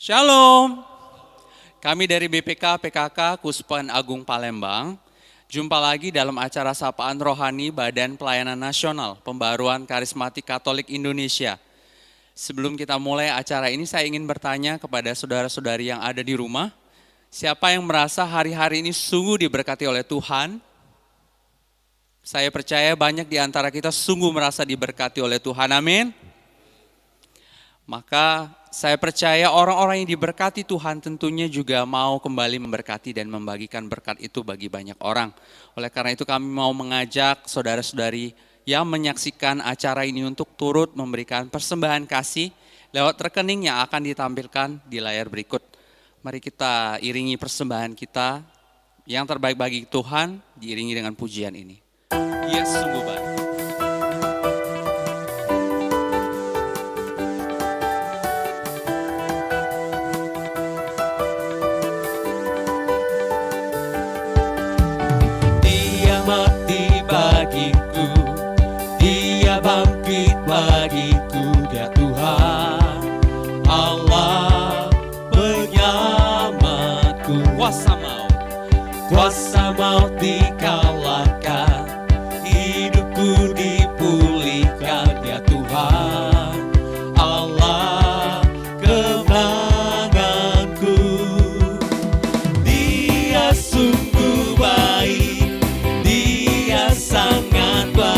Shalom, kami dari BPK PKK Kuspan Agung Palembang. Jumpa lagi dalam acara Sapaan Rohani Badan Pelayanan Nasional Pembaruan Karismatik Katolik Indonesia. Sebelum kita mulai acara ini, saya ingin bertanya kepada saudara-saudari yang ada di rumah, siapa yang merasa hari-hari ini sungguh diberkati oleh Tuhan? Saya percaya banyak di antara kita sungguh merasa diberkati oleh Tuhan, amin. Maka saya percaya orang-orang yang diberkati Tuhan tentunya juga mau kembali memberkati dan membagikan berkat itu bagi banyak orang. Oleh karena itu kami mau mengajak saudara-saudari yang menyaksikan acara ini untuk turut memberikan persembahan kasih lewat rekening yang akan ditampilkan di layar berikut. Mari kita iringi persembahan kita yang terbaik bagi Tuhan, diiringi dengan pujian ini. Dia sungguh baik. Bagiku dia Tuhan Allah penyelamatku. Kuasa maut dikalahkan, hidupku dipulihkan dia Tuhan Allah kemenanganku. Dia sungguh baik, dia sangat baik.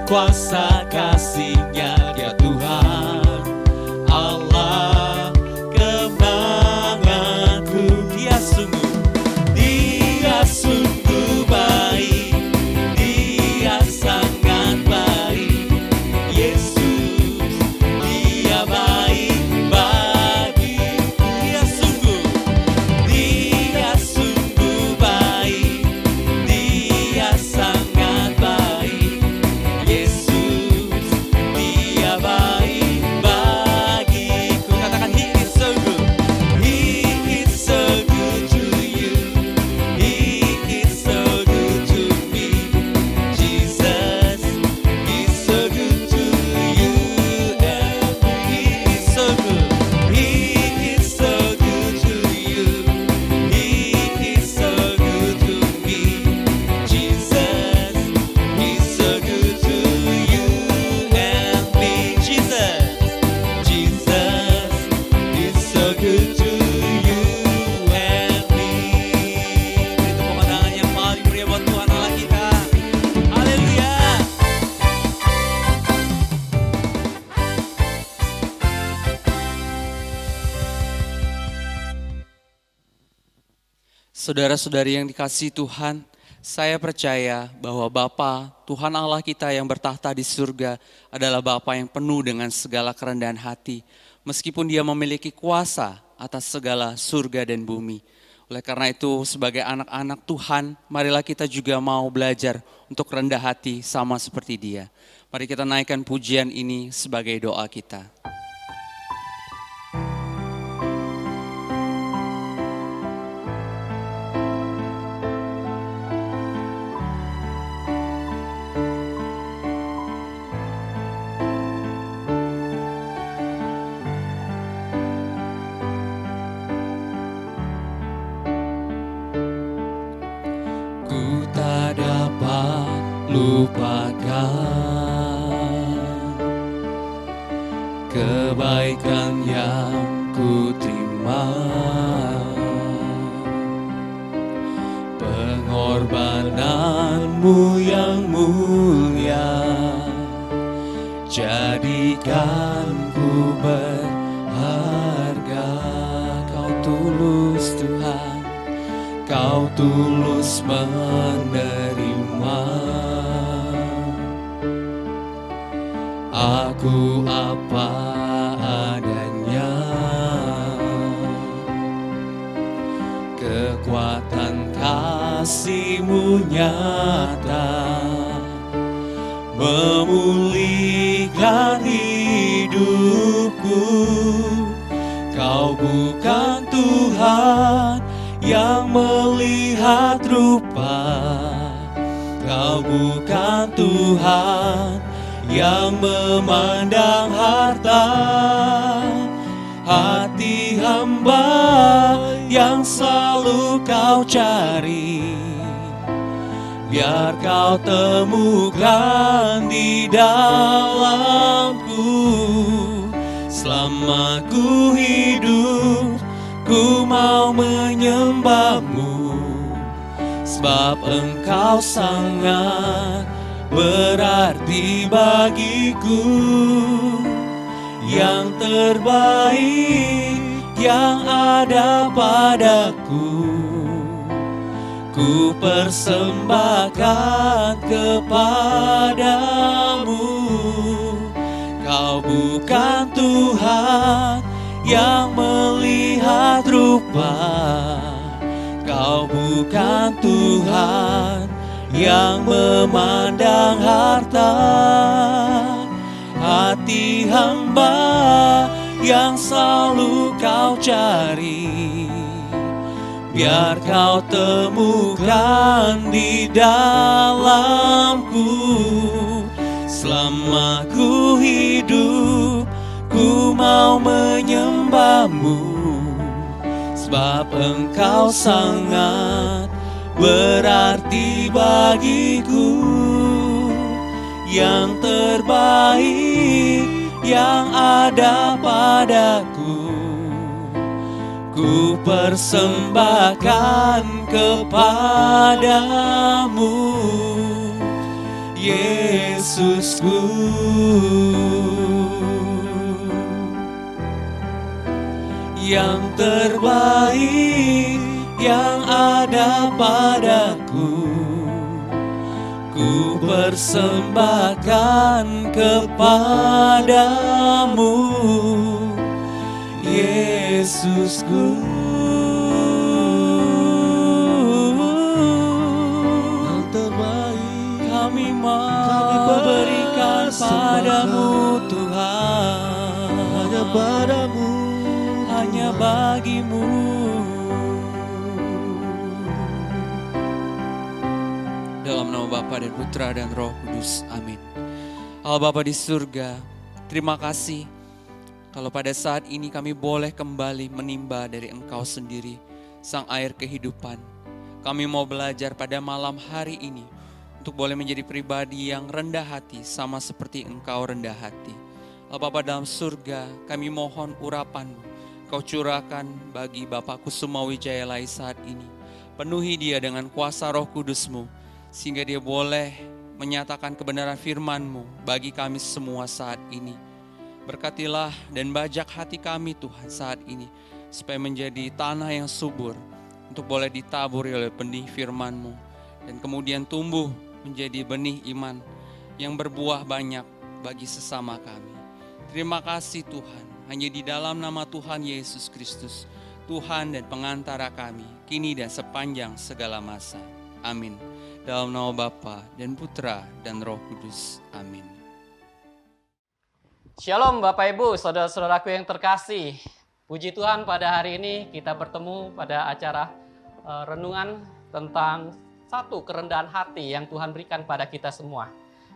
Kuasa kasih-Nya dia Tuhan Allah kemenanganku. Dia sungguh baik, dia sangat baik. Yesus dia baik bagiku. Dia sungguh baik, dia sangat baik. Saudara-saudari yang dikasihi Tuhan, saya percaya bahwa Bapa, Tuhan Allah kita yang bertahta di surga adalah Bapa yang penuh dengan segala kerendahan hati, meskipun Dia memiliki kuasa atas segala surga dan bumi. Oleh karena itu, sebagai anak-anak Tuhan, marilah kita juga mau belajar untuk rendah hati sama seperti Dia. Mari kita naikkan pujian ini sebagai doa kita. Lupakan kebaikan yang ku terima, pengorbananmu yang mulia, jadikan ku berharga. Kau tulus Tuhan, Kau tulus menerima terima. Aku apa adanya, kekuatan kasih-Mu nyata, memulihkan hidupku. Kau bukan Tuhan yang melihat rupa, Kau bukan Tuhan yang memandang harta. Hati hamba yang selalu Kau cari, biar Kau temukan di dalamku. Selama ku hidup, ku mau menyembah-Mu, sebab Engkau sangat berarti bagiku. Yang terbaik yang ada padaku, ku persembahkan kepadamu. Kau bukan Tuhan yang melihat rupa, Kau bukan Tuhan yang memandang harta. Hati hamba yang selalu Kau cari, biar Kau temukan di dalamku. Selama ku hidup, ku mau menyembah-Mu, sebab Engkau sangat berarti bagiku. Yang terbaik yang ada padaku, ku persembahkan kepadamu, Yesusku. Yang terbaik yang ada padaku, ku persembahkan kepadamu, Yesusku. Yang terbaik kami mau berikan padamu, Tuhan, hanya padamu, hanya bagimu. Dalam nama Bapa dan Putra dan Roh Kudus, amin. Allah Bapa di surga, terima kasih kalau pada saat ini kami boleh kembali menimba dari Engkau sendiri, Sang Air Kehidupan. Kami mau belajar pada malam hari ini untuk boleh menjadi pribadi yang rendah hati sama seperti Engkau rendah hati. Allah Bapa dalam surga, kami mohon urapan-Mu Kau curahkan bagi Bapak Kusuma Wijaya Lai saat ini. Penuhi dia dengan kuasa Roh Kudus-Mu, sehingga dia boleh menyatakan kebenaran firman-Mu bagi kami semua saat ini. Berkatilah dan bajak hati kami Tuhan saat ini, supaya menjadi tanah yang subur, untuk boleh ditaburi oleh benih firman-Mu, dan kemudian tumbuh menjadi benih iman yang berbuah banyak bagi sesama kami. Terima kasih Tuhan, hanya di dalam nama Tuhan Yesus Kristus, Tuhan dan pengantara kami, kini dan sepanjang segala masa. Amin. Dalam nama Bapa dan Putra dan Roh Kudus. Amin. Shalom Bapak Ibu, saudara-saudaraku yang terkasih. Puji Tuhan pada hari ini kita bertemu pada acara renungan tentang satu kerendahan hati yang Tuhan berikan pada kita semua.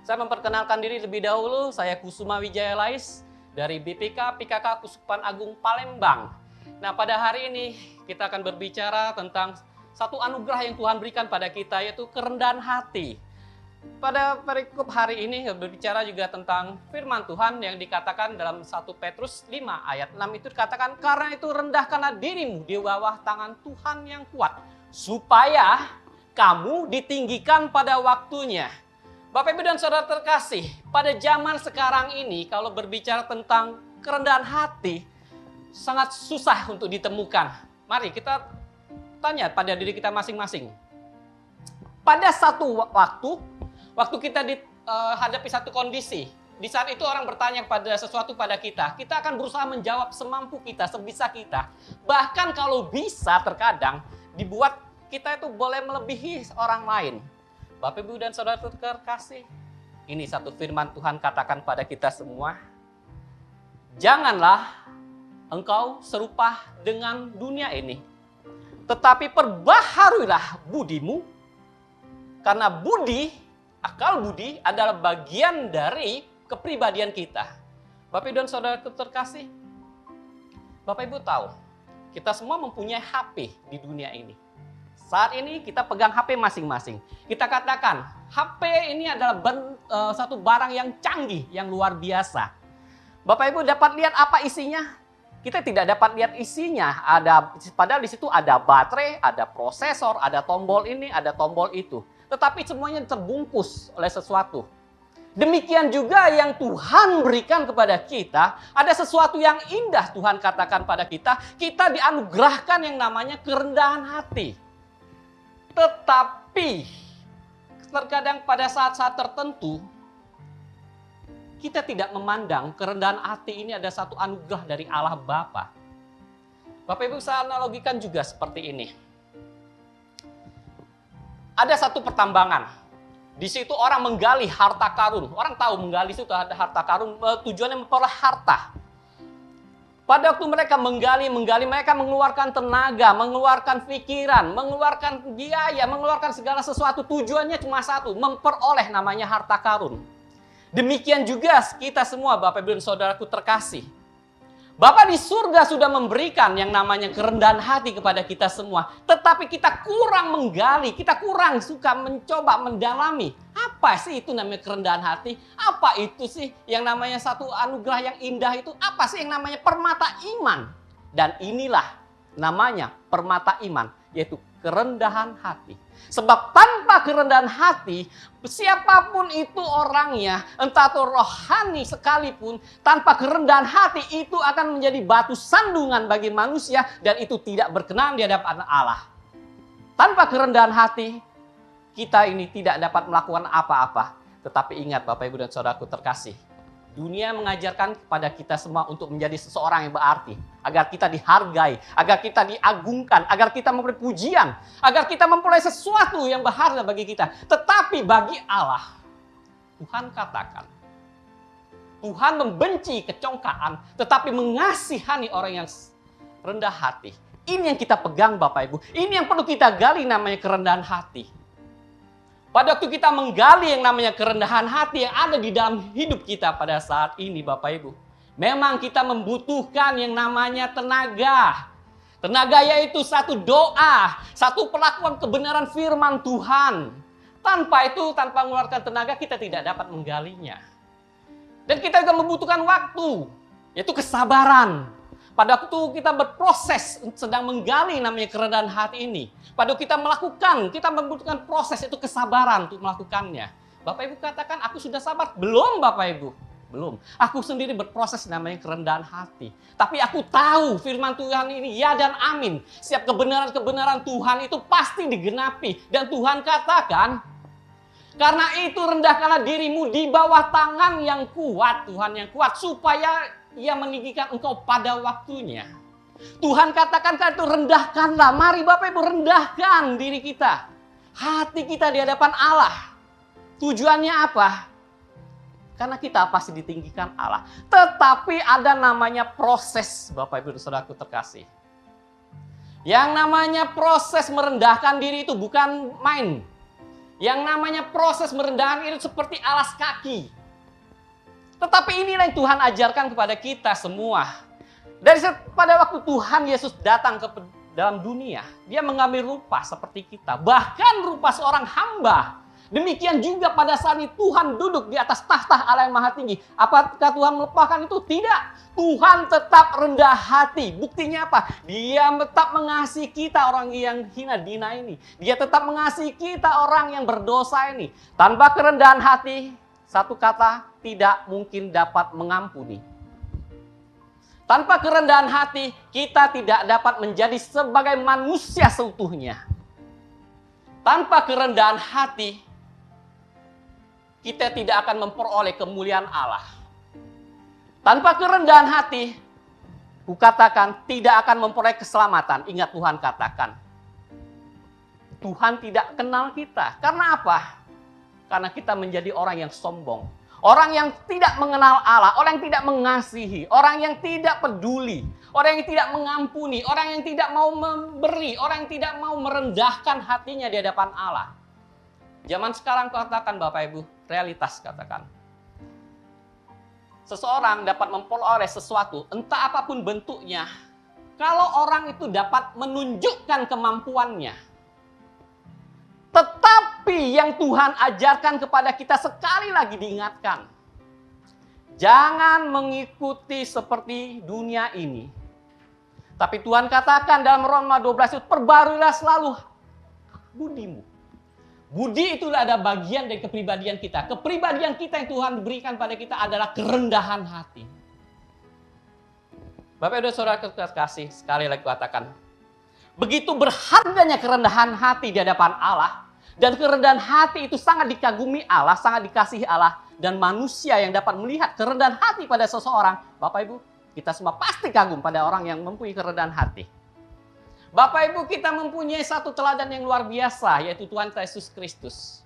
Saya memperkenalkan diri lebih dahulu, saya Kusuma Wijaya Lais dari BPK PKK Kuskupan Agung Palembang. Nah pada hari ini kita akan berbicara tentang satu anugerah yang Tuhan berikan pada kita, yaitu kerendahan hati. Pada perikop hari ini berbicara juga tentang firman Tuhan yang dikatakan dalam 1 Petrus 5 ayat 6 itu dikatakan, karena itu rendahkanlah dirimu di bawah tangan Tuhan yang kuat, supaya kamu ditinggikan pada waktunya. Bapak Ibu dan Saudara terkasih, pada zaman sekarang ini kalau berbicara tentang kerendahan hati, sangat susah untuk ditemukan. Mari kita tanya pada diri kita masing-masing. Pada satu waktu kita dihadapi satu kondisi, di saat itu orang bertanya pada sesuatu pada kita akan berusaha menjawab semampu kita, sebisa kita. Bahkan kalau bisa terkadang dibuat kita itu boleh melebihi orang lain. Bapak, Ibu, dan Saudara terkasih, ini satu firman Tuhan katakan pada kita semua. Janganlah engkau serupa dengan dunia ini, tetapi perbaharuilah budimu, karena akal budi adalah bagian dari kepribadian kita. Bapak, Ibu, dan Saudara terkasih, Bapak, Ibu tahu, kita semua mempunyai HP di dunia ini. Saat ini kita pegang HP masing-masing. Kita katakan, HP ini adalah satu barang yang canggih, yang luar biasa. Bapak, Ibu dapat lihat apa isinya? Kita tidak dapat lihat isinya. Padahal di situ ada baterai, ada prosesor, ada tombol ini, ada tombol itu. Tetapi semuanya terbungkus oleh sesuatu. Demikian juga yang Tuhan berikan kepada kita, ada sesuatu yang indah Tuhan katakan pada kita dianugerahkan yang namanya kerendahan hati. Tetapi terkadang pada saat-saat tertentu, kita tidak memandang kerendahan hati ini ada satu anugerah dari Allah Bapa. Bapak, Ibu, saya analogikan juga seperti ini. Ada satu pertambangan. Di situ orang menggali harta karun. Orang tahu menggali situ ada harta karun, tujuannya memperoleh harta. Pada waktu mereka menggali, mereka mengeluarkan tenaga, mengeluarkan pikiran, mengeluarkan biaya, mengeluarkan segala sesuatu. Tujuannya cuma satu, memperoleh namanya harta karun. Demikian juga kita semua, Bapak, Ibu, dan Saudaraku terkasih. Bapak di surga sudah memberikan yang namanya kerendahan hati kepada kita semua. Tetapi kita kurang menggali, kita kurang suka mencoba mendalami. Apa sih itu namanya kerendahan hati? Apa itu sih yang namanya satu anugerah yang indah itu? Apa sih yang namanya permata iman? Dan inilah namanya permata iman, yaitu kerendahan hati. Sebab tanpa kerendahan hati, siapapun itu orangnya, entah itu rohani sekalipun, tanpa kerendahan hati itu akan menjadi batu sandungan bagi manusia dan itu tidak berkenan di hadapan Allah. Tanpa kerendahan hati, kita ini tidak dapat melakukan apa-apa. Tetapi ingat Bapak, Ibu, dan Saudaraku terkasih, dunia mengajarkan kepada kita semua untuk menjadi seseorang yang berarti. Agar kita dihargai, agar kita diagungkan, agar kita memperoleh pujian, agar kita memperoleh sesuatu yang berharga bagi kita. Tetapi bagi Allah, Tuhan katakan, Tuhan membenci kecongkaan, tetapi mengasihani orang yang rendah hati. Ini yang kita pegang Bapak, Ibu. Ini yang perlu kita gali namanya kerendahan hati. Pada waktu kita menggali yang namanya kerendahan hati yang ada di dalam hidup kita pada saat ini Bapak, Ibu. Memang kita membutuhkan yang namanya tenaga. Tenaga yaitu satu doa, satu pelakuan kebenaran firman Tuhan. Tanpa itu, tanpa mengeluarkan tenaga kita tidak dapat menggalinya. Dan kita juga membutuhkan waktu, yaitu kesabaran. Pada waktu kita berproses sedang menggali namanya kerendahan hati ini. Pada waktu kita melakukan, kita membutuhkan proses itu kesabaran untuk melakukannya. Bapak, Ibu katakan, aku sudah sabar. Belum Bapak, Ibu. Belum. Aku sendiri berproses namanya kerendahan hati. Tapi aku tahu firman Tuhan ini ya dan amin. Setiap kebenaran-kebenaran Tuhan itu pasti digenapi. Dan Tuhan katakan, karena itu rendahkanlah dirimu di bawah tangan yang kuat. Tuhan yang kuat supaya Ia meninggikan engkau pada waktunya. Tuhan katakan itu rendahkanlah. Mari Bapak Ibu rendahkan diri kita. Hati kita di hadapan Allah. Tujuannya apa? Karena kita pasti ditinggikan Allah. Tetapi ada namanya proses Bapak Ibu Saudaraku terkasih. Yang namanya proses merendahkan diri itu bukan main. Yang namanya proses merendahkan itu seperti alas kaki. Tetapi inilah yang Tuhan ajarkan kepada kita semua. Pada waktu Tuhan Yesus datang ke dalam dunia, Dia mengambil rupa seperti kita. Bahkan rupa seorang hamba. Demikian juga pada saat ini Tuhan duduk di atas tahta Allah yang maha tinggi. Apakah Tuhan melupakan itu? Tidak. Tuhan tetap rendah hati. Buktinya apa? Dia tetap mengasihi kita orang yang hina dina ini. Dia tetap mengasihi kita orang yang berdosa ini. Tanpa kerendahan hati, satu kata, tidak mungkin dapat mengampuni. Tanpa kerendahan hati, kita tidak dapat menjadi sebagai manusia seutuhnya. Tanpa kerendahan hati, kita tidak akan memperoleh kemuliaan Allah. Tanpa kerendahan hati, kukatakan tidak akan memperoleh keselamatan. Ingat Tuhan katakan, Tuhan tidak kenal kita. Karena apa? Karena kita menjadi orang yang sombong. Orang yang tidak mengenal Allah, orang yang tidak mengasihi, orang yang tidak peduli, orang yang tidak mengampuni, orang yang tidak mau memberi, orang yang tidak mau merendahkan hatinya di hadapan Allah. Zaman sekarang katakan Bapak Ibu, realitas katakan. Seseorang dapat memperoleh sesuatu, entah apapun bentuknya, kalau orang itu dapat menunjukkan kemampuannya. Tetapi yang Tuhan ajarkan kepada kita sekali lagi diingatkan. Jangan mengikuti seperti dunia ini. Tapi Tuhan katakan dalam Roma 12 itu, perbaruilah selalu budimu. Budi itulah ada bagian dari kepribadian kita. Kepribadian kita yang Tuhan berikan pada kita adalah kerendahan hati. Bapak Ibu Saudara kekasih, sekali lagi katakan, begitu berharganya kerendahan hati di hadapan Allah. Dan kerendahan hati itu sangat dikagumi Allah, sangat dikasihi Allah. Dan manusia yang dapat melihat kerendahan hati pada seseorang, Bapak Ibu, kita semua pasti kagum pada orang yang mempunyai kerendahan hati. Bapak Ibu, kita mempunyai satu teladan yang luar biasa, yaitu Tuhan Yesus Kristus.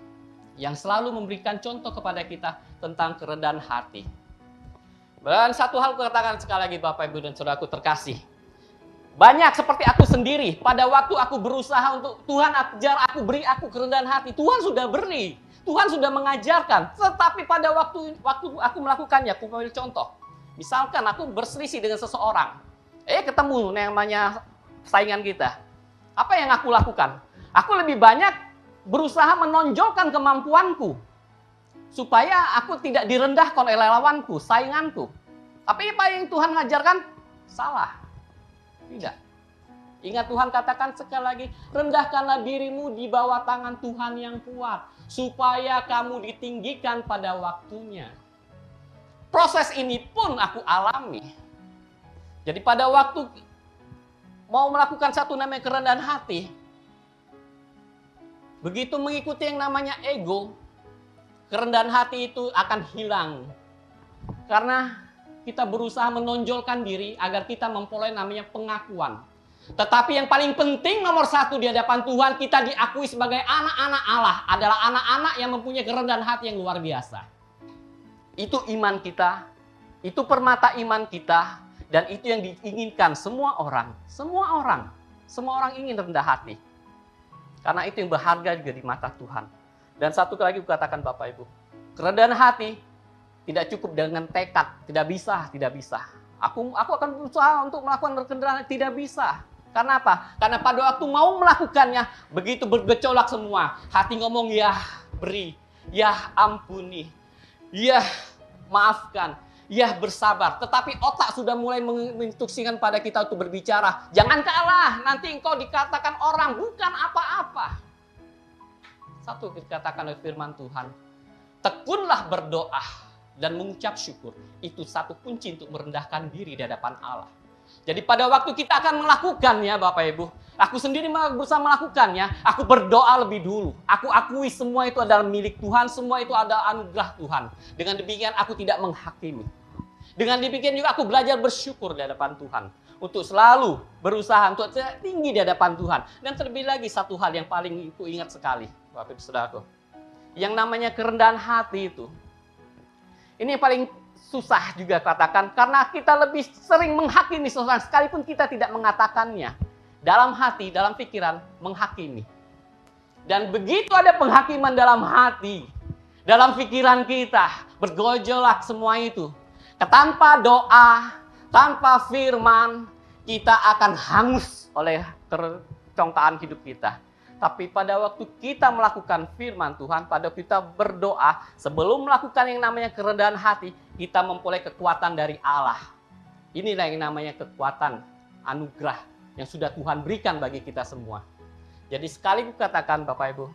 Yang selalu memberikan contoh kepada kita tentang kerendahan hati. Dan satu hal katakan sekali lagi Bapak Ibu dan Saudaraku terkasih. Banyak seperti aku sendiri, pada waktu aku berusaha untuk Tuhan ajar aku, beri aku kerendahan hati. Tuhan sudah beri, Tuhan sudah mengajarkan. Tetapi pada waktu aku melakukannya, aku ambil contoh. Misalkan aku berselisih dengan seseorang. Ketemu namanya saingan kita. Apa yang aku lakukan? Aku lebih banyak berusaha menonjolkan kemampuanku. Supaya aku tidak direndahkan oleh lawanku, sainganku. Tapi apa yang Tuhan ajarkan? Salah. Tidak. Ingat Tuhan katakan sekali lagi, rendahkanlah dirimu di bawah tangan Tuhan yang kuat, supaya kamu ditinggikan pada waktunya. Proses ini pun aku alami. Jadi pada waktu mau melakukan satu namanya kerendahan hati, begitu mengikuti yang namanya ego, kerendahan hati itu akan hilang. Karena kita berusaha menonjolkan diri agar kita memperoleh namanya pengakuan. Tetapi yang paling penting nomor satu di hadapan Tuhan, kita diakui sebagai anak-anak Allah. Adalah anak-anak yang mempunyai kerendahan hati yang luar biasa. Itu iman kita, itu permata iman kita, dan itu yang diinginkan semua orang. Semua orang ingin rendah hati. Karena itu yang berharga juga di mata Tuhan. Dan satu lagi katakan Bapak Ibu, kerendahan hati tidak cukup dengan tekad, tidak bisa. Aku akan berusaha untuk melakukan kerendahan, tidak bisa. Karena apa? Karena pada waktu mau melakukannya, begitu bergejolak semua. Hati ngomong, ya beri, ya ampuni, ya maafkan, ya bersabar. Tetapi otak sudah mulai menginstruksikan pada kita untuk berbicara. Jangan kalah, nanti engkau dikatakan orang bukan apa-apa. Satu dikatakan oleh firman Tuhan, tekunlah berdoa dan mengucap syukur. Itu satu kunci untuk merendahkan diri di hadapan Allah. Jadi pada waktu kita akan melakukannya Bapak Ibu, aku sendiri berusaha melakukannya, aku berdoa lebih dulu. Aku akui semua itu adalah milik Tuhan, semua itu adalah anugerah Tuhan. Dengan demikian aku tidak menghakimi. Dengan demikian juga aku belajar bersyukur di hadapan Tuhan. Untuk selalu berusaha untuk tinggi di hadapan Tuhan. Dan terlebih lagi satu hal yang paling aku ingat sekali Bapak Ibu Saudaraku. Yang namanya kerendahan hati itu. Ini yang paling susah juga katakan, karena kita lebih sering menghakimi seseorang sekalipun kita tidak mengatakannya. Dalam hati, dalam pikiran, menghakimi. Dan begitu ada penghakiman dalam hati, dalam pikiran kita, bergojolak semua itu. Tanpa doa, tanpa firman, kita akan hangus oleh tercongkaan hidup kita. Tapi pada waktu kita melakukan firman Tuhan, pada waktu kita berdoa, sebelum melakukan yang namanya kerendahan hati, kita memperoleh kekuatan dari Allah. Inilah yang namanya kekuatan anugerah yang sudah Tuhan berikan bagi kita semua. Jadi sekali katakan Bapak Ibu,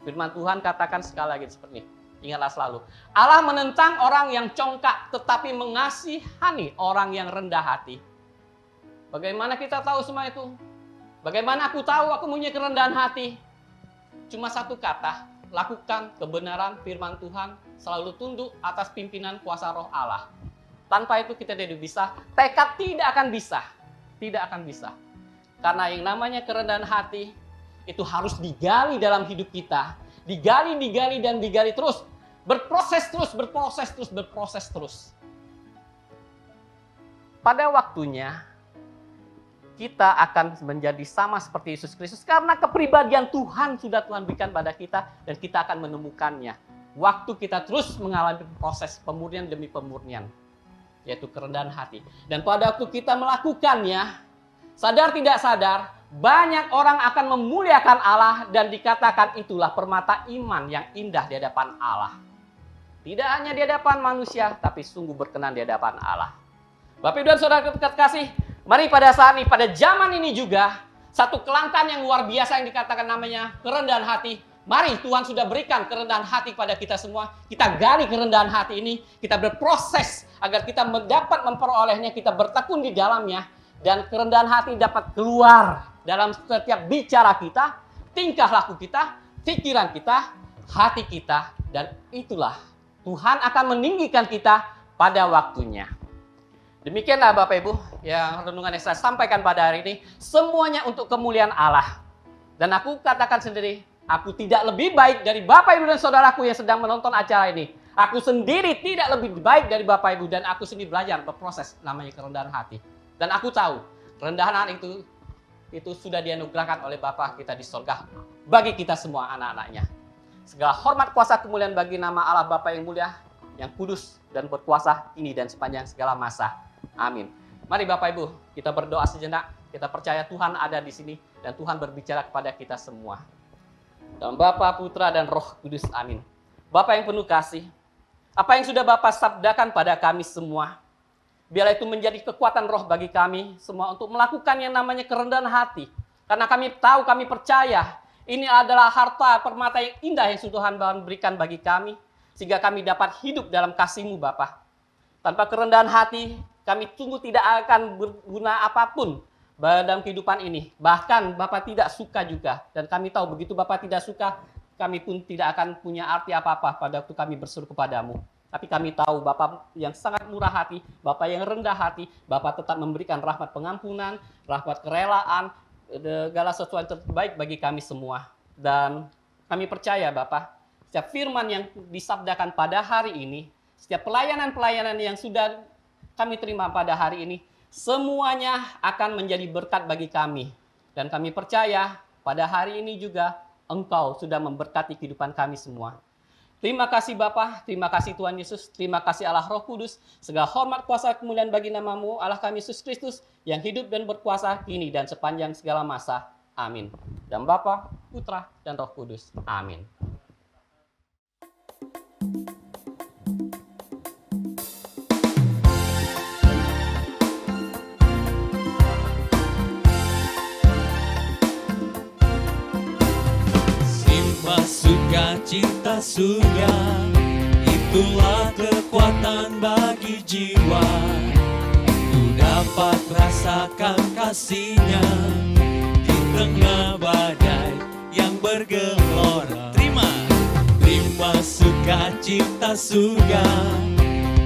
firman Tuhan katakan sekali lagi seperti ini. Ingatlah selalu, Allah menentang orang yang congkak, tetapi mengasihani orang yang rendah hati. Bagaimana kita tahu semua itu? Bagaimana aku tahu aku punya kerendahan hati? cuma satu kata, lakukan kebenaran firman Tuhan, selalu tunduk atas pimpinan kuasa roh Allah. Tanpa itu kita tidak bisa, tekad tidak akan bisa. Tidak akan bisa. Karena yang namanya kerendahan hati, itu harus digali dalam hidup kita. Digali, dan digali terus. Berproses terus. Pada waktunya, kita akan menjadi sama seperti Yesus Kristus. Karena kepribadian Tuhan sudah Tuhan berikan pada kita, dan kita akan menemukannya. Waktu kita terus mengalami proses pemurnian demi pemurnian, yaitu kerendahan hati. Dan pada waktu kita melakukannya, sadar tidak sadar, banyak orang akan memuliakan Allah dan dikatakan itulah permata iman yang indah di hadapan Allah. Tidak hanya di hadapan manusia, tapi sungguh berkenan di hadapan Allah. Bapak Ibu dan Saudara terkasih, mari pada saat ini, pada zaman ini juga, satu kelangkaan yang luar biasa yang dikatakan namanya kerendahan hati. Mari Tuhan sudah berikan kerendahan hati pada kita semua. Kita gali kerendahan hati ini, kita berproses agar kita dapat memperolehnya, kita bertekun di dalamnya. Dan kerendahan hati dapat keluar dalam setiap bicara kita, tingkah laku kita, pikiran kita, hati kita. Dan itulah Tuhan akan meninggikan kita pada waktunya. Demikianlah Bapak Ibu yang renungan yang saya sampaikan pada hari ini. Semuanya untuk kemuliaan Allah. Dan aku katakan sendiri, aku tidak lebih baik dari Bapak Ibu dan Saudaraku yang sedang menonton acara ini. Aku sendiri tidak lebih baik dari Bapak Ibu. Dan aku sendiri belajar berproses namanya kerendahan hati. Dan aku tahu kerendahan hati itu sudah dianugerahkan oleh Bapa kita di surga bagi kita semua anak-anaknya. Segala hormat kuasa kemuliaan bagi nama Allah Bapa yang mulia, yang kudus dan berkuasa ini dan sepanjang segala masa. Amin. Mari Bapak Ibu, kita berdoa sejenak. Kita percaya Tuhan ada di sini dan Tuhan berbicara kepada kita semua. Dalam Bapa, Putra, dan Roh Kudus. Amin. Bapa yang penuh kasih, apa yang sudah Bapa sabdakan pada kami semua, biarlah itu menjadi kekuatan roh bagi kami semua untuk melakukan yang namanya kerendahan hati. Karena kami tahu, kami percaya ini adalah harta permata yang indah yang Tuhan berikan bagi kami. Sehingga kami dapat hidup dalam kasih-Mu Bapa. Tanpa kerendahan hati, kami sungguh tidak akan berguna apapun dalam kehidupan ini. Bahkan Bapa tidak suka juga. Dan kami tahu begitu Bapa tidak suka, kami pun tidak akan punya arti apa-apa pada waktu kami berseru kepadamu. Tapi kami tahu Bapa yang sangat murah hati, Bapa yang rendah hati, Bapa tetap memberikan rahmat pengampunan, rahmat kerelaan, segala sesuatu yang terbaik bagi kami semua. Dan kami percaya Bapa, setiap firman yang disabdakan pada hari ini, setiap pelayanan-pelayanan yang sudah kami terima pada hari ini, semuanya akan menjadi berkat bagi kami. Dan kami percaya pada hari ini juga Engkau sudah memberkati kehidupan kami semua. Terima kasih Bapa, terima kasih Tuhan Yesus, terima kasih Allah Roh Kudus, segala hormat kuasa kemuliaan bagi nama-Mu Allah kami Yesus Kristus yang hidup dan berkuasa kini dan sepanjang segala masa. Amin. Dan Bapa, Putra, dan Roh Kudus. Amin. Sukacita surga, itulah kekuatan bagi jiwa. Ku dapat rasakan kasih-Nya di tengah badai yang bergelora. Terima sukacita surga,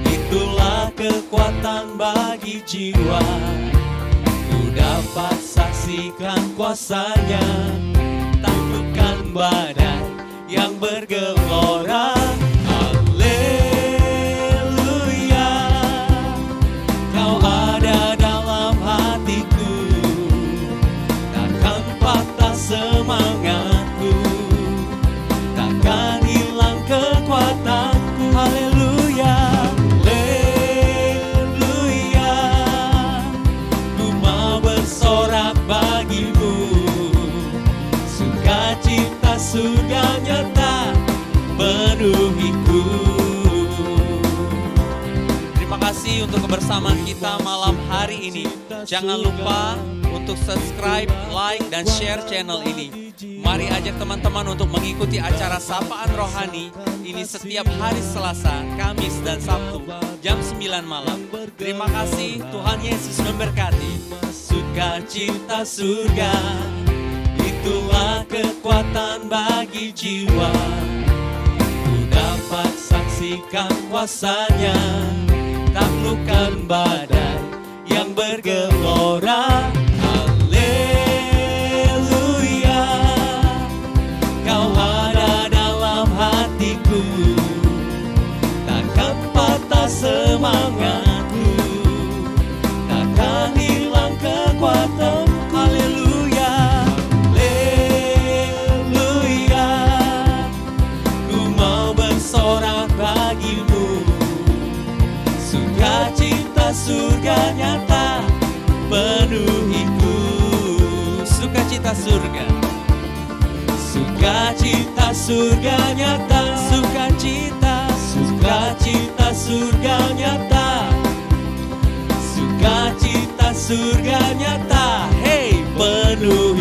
itulah kekuatan bagi jiwa. Ku dapat saksikan kuasa-Nya, taklukkan badai yang bergelora. Haleluya, Kau ada dalam hatiku, takkan patah semangatku, takkan hilang kekuatanku. Haleluya, haleluya, ku mau bersorak bagimu, sukacita surga nyata penuhiku. Terima kasih untuk kebersamaan kita malam hari ini. Jangan lupa untuk subscribe, like, dan share channel ini. Mari ajak teman-teman untuk mengikuti acara Sapaan Rohani ini setiap hari Selasa, Kamis, dan Sabtu jam 9 malam. Terima kasih, Tuhan Yesus memberkati. Sukacita surga, itulah kekuatan bagi jiwa. Ku dapat saksikan kuasanya, taklukkan badai yang bergelora. Haleluya, Kau ada dalam hatiku, takkan patah semangatku, takkan hilang kekuatan. Haleluya, haleluya, ku mau bersorak bagimu. Sukacita surga nyata penuhiku. Sukacita surga, sukacita surga nyata. Sukacita, sukacita surga nyata. Sukacita surga nyata, hey, penuh